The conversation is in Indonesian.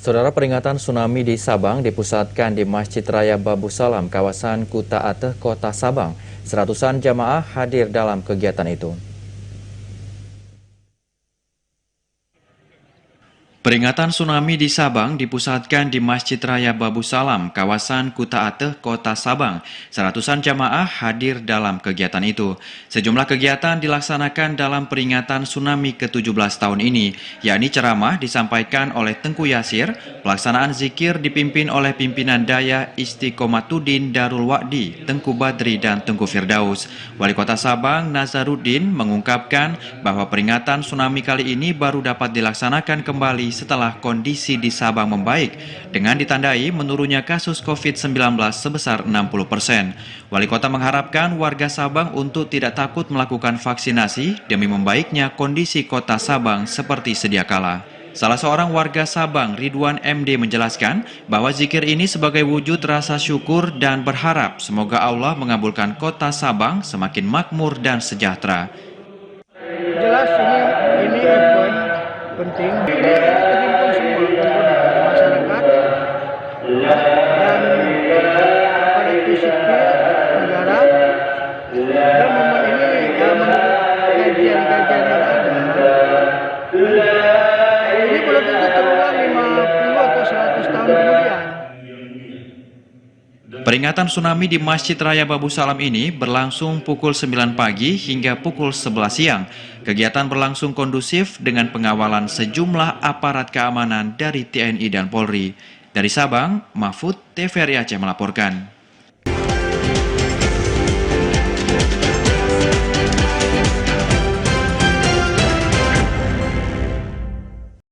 Saudara, peringatan tsunami di Sabang dipusatkan di Masjid Raya Babu Salam, kawasan Kuta Ateh, Kota Sabang. Seratusan jamaah hadir dalam kegiatan itu. Peringatan tsunami di Sabang dipusatkan di Masjid Raya Babu Salam, kawasan Kuta Ateh, Kota Sabang. Seratusan jamaah hadir dalam kegiatan itu. Sejumlah kegiatan dilaksanakan dalam peringatan tsunami ke-17 tahun ini, yakni ceramah disampaikan oleh Tengku Yasir, pelaksanaan zikir dipimpin oleh pimpinan daya Istiqomatuddin Darul Wa'di, Tengku Badri dan Tengku Firdaus. Wali Kota Sabang, Nazaruddin, mengungkapkan bahwa peringatan tsunami kali ini baru dapat dilaksanakan kembali setelah kondisi di Sabang membaik dengan ditandai menurunnya kasus COVID-19 sebesar 60%. Wali Kota mengharapkan warga Sabang untuk tidak takut melakukan vaksinasi demi membaiknya kondisi Kota Sabang seperti sedia kala. Salah seorang warga Sabang, Ridwan MD, menjelaskan bahwa zikir ini sebagai wujud rasa syukur dan berharap semoga Allah mengabulkan Kota Sabang semakin makmur dan sejahtera. Jelas ini event penting, ini terhimpun semua komponen masyarakat dan aparatur sipil negara, dan momen ini ya menurut kajian-kajian yang ada ini belum tentu terulang 50 atau 100 tahun kemudian. Peringatan tsunami di Masjid Raya Babu Salam ini berlangsung pukul 9 pagi hingga pukul 11 siang. Kegiatan berlangsung kondusif dengan pengawalan sejumlah aparat keamanan dari TNI dan Polri. Dari Sabang, Mahfud, TVRI Aceh melaporkan.